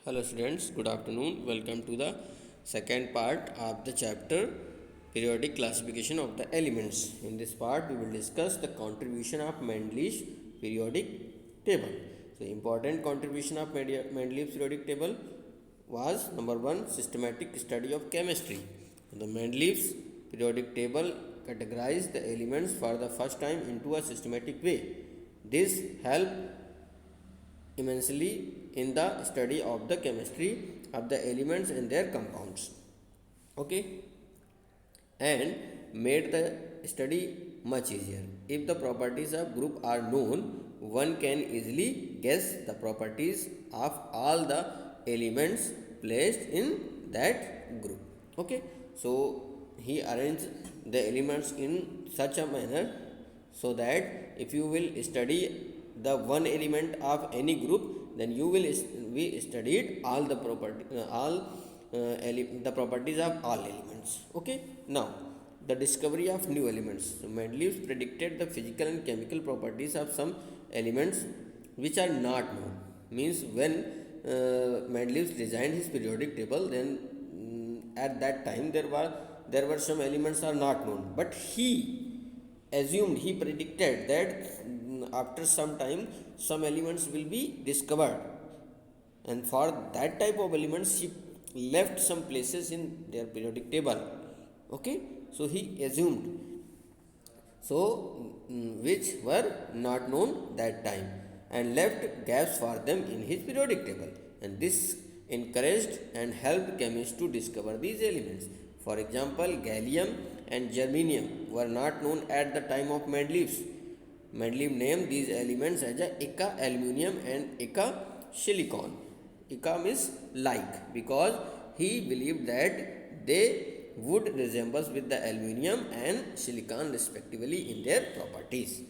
Hello students, good afternoon. Welcome to the second part of the chapter periodic classification of the elements. In this part we will discuss the contribution of Mendeleev's periodic table. So important contribution of Mendeleev's periodic table was number 1, systematic study of chemistry. The Mendeleev's periodic table categorized the elements for the first time into a systematic way. This helped immensely in the study of the chemistry of the elements and their compounds, okay, and made the study much easier. If the properties of group are known, one can easily guess the properties of all the elements placed in that group. Okay, so he arranged the elements in such a manner so that if you will study the one element of any group, then you will we studied all the the properties of all elements. Okay, now the discovery of new elements. So Mendeleev predicted the physical and chemical properties of some elements which are not known. Means when Mendeleev designed his periodic table, then at that time there were some elements are not known, but he predicted that after some time some elements will be discovered, and for that type of elements he left some places in their periodic table. Okay, so he assumed, so which were not known that time, and left gaps for them in his periodic table, and this encouraged and helped chemists to discover these elements. For example, gallium and germanium were not known at the time of Mendeleev. Mendeleev named these elements as Eka aluminium and Eka silicon. Eka means like, because he believed that they would resemble with the aluminium and silicon respectively in their properties.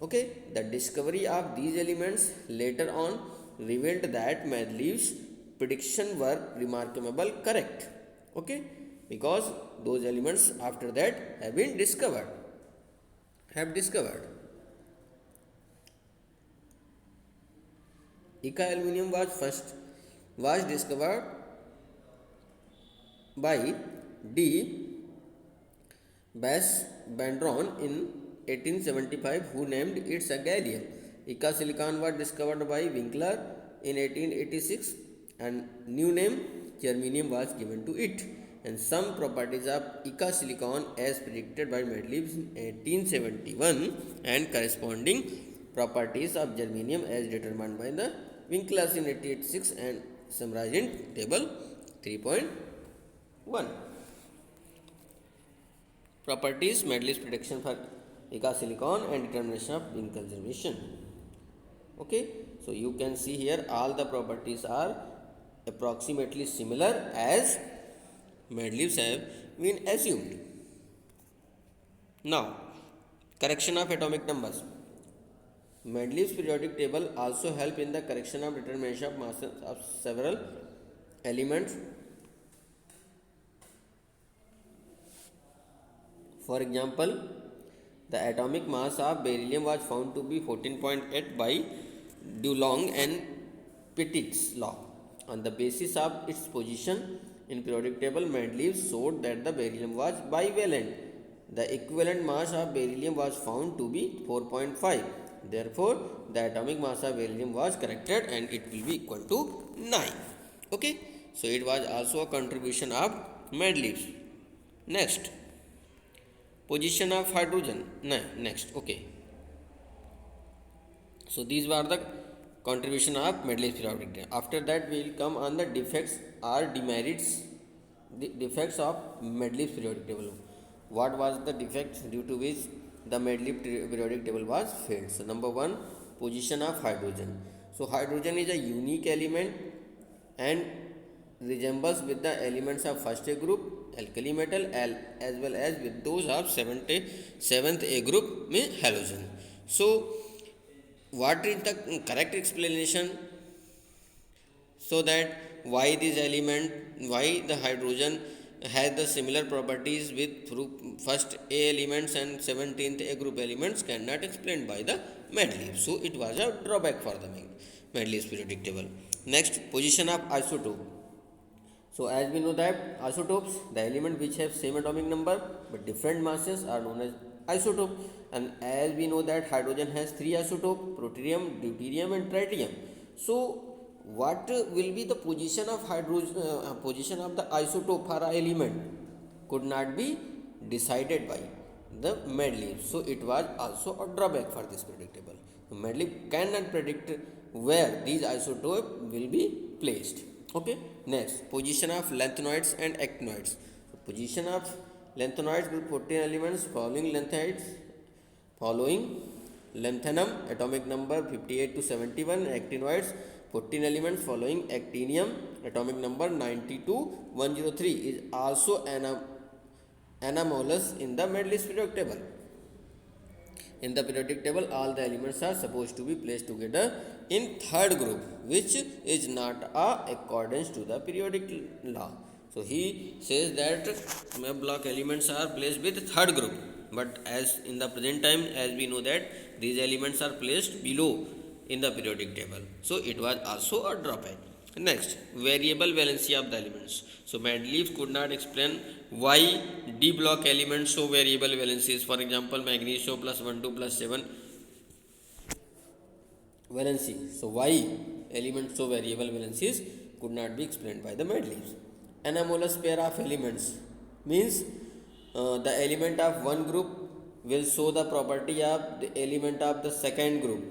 Okay, the discovery of these elements later on revealed that Mendeleev's prediction were remarkably correct. Okay, because those elements after that have been discovered. Eka aluminium was discovered by D. Bandron in 1875, who named it a gallium. Eka silicon was discovered by Winkler in 1886, and new name germanium was given to it. And some properties of Eka silicon as predicted by Mendeleev in 1871, and corresponding properties of germanium as determined by the Winkler in 1886 and summarized in table 3.1. Properties, Mendeleev's prediction for Eka silicon and determination of Winkler germination. Okay, so you can see here all the properties are approximately similar as Mendeleev have been assumed. Now, correction of atomic numbers. Mendeleev's periodic table also help in the correction of determination of masses of several elements. For example, the atomic mass of beryllium was found to be 14.8 by Dulong and Petit's law. On the basis of its position in periodic table, Mendeleev showed that the beryllium was bivalent. The equivalent mass of beryllium was found to be 4.5. Therefore, the atomic mass of beryllium was corrected and it will be equal to 9. Okay, so it was also a contribution of Mendeleev. Next, position of hydrogen. Next, okay. So these were the contribution of Mendeleev's periodic table. After that, we will come on the defects or demerits, the defects of Mendeleev's periodic table. What was the defects due to which the Mendeleev periodic table was failed? So number 1, position of hydrogen. So hydrogen is a unique element and resembles with the elements of first A group, alkali metal, as well as with those of seventh A group, means halogen. So what is the correct explanation, so that why this element, why the hydrogen has the similar properties with first A elements and 17th A group elements cannot explained by the Mendeleev. So it was a drawback for the Mendeleev's periodic table. Next, position of isotope. So as we know that isotopes, the element which have same atomic number but different masses are known as isotope. And as we know that hydrogen has three isotopes: deuterium, deuterium and tritium. So what will be the position of position of the isotope for a element could not be decided by the Mendeleev. So it was also a drawback for this predictable. Mendeleev cannot predict where these isotopes will be placed. Okay. Next, position of lanthanoids and actinoids. So position of lanthanoids group 14 elements following lanthanum atomic number 58 to 71, actinoids 14 elements following actinium atomic number 90 to 103 is also anomalous in the Mendeleev's periodic table. In the periodic table, all the elements are supposed to be placed together in third group, which is not accordance to the periodic law. So he says that block elements are placed with third group, but as in the present time, as we know that these elements are placed below in the periodic table. So it was also a drawback. Next, variable valency of the elements. So Mendeleev could not explain why D block elements show variable valencies. For example, magnesium plus 1, 2 plus 7 valency. So why elements show variable valencies could not be explained by the Mendeleev. Anomalous pair of elements means the element of one group will show the property of the element of the second group.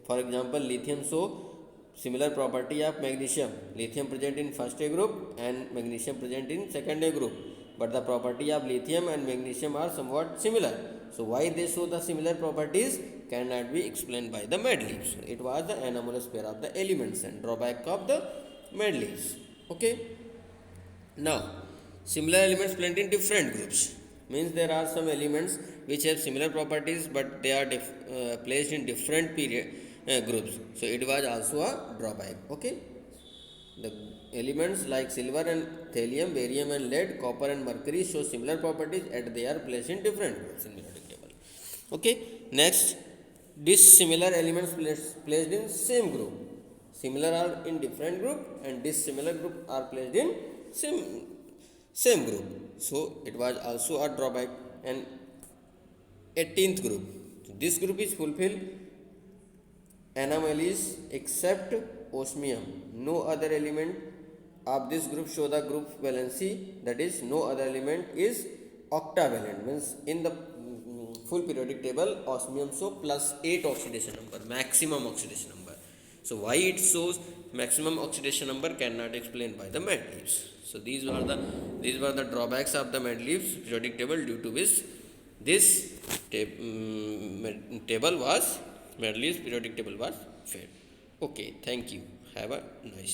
For example, lithium show similar property of magnesium. Lithium present in first A group and magnesium present in second A group. But the property of lithium and magnesium are somewhat similar. So why they show the similar properties cannot be explained by the Mendeleev. So it was the anomalous pair of the elements and drawback of the Mendeleev. Okay. Now, similar elements present in different groups means there are some elements which have similar properties but they are placed in different groups. So it was also a drawback. Okay. The elements like silver and thallium, barium and lead, copper and mercury show similar properties and they are placed in different groups in periodic table. Okay. Next, dissimilar elements placed in same group. Similar are in different group and dissimilar group are placed in same group. So it was also a drawback. And 18th group. This group is fulfilled anomalies except osmium. No other element of this group show the group valency, that is no other element is octavalent, means in the full periodic table osmium show +8 oxidation number, maximum oxidation number. So why it shows maximum oxidation number cannot explained by the Mendeleev. So these were the drawbacks of the Mendeleev's periodic table, due to which this table was Mendeleev's periodic table was failed. Okay, thank you. Have a nice day.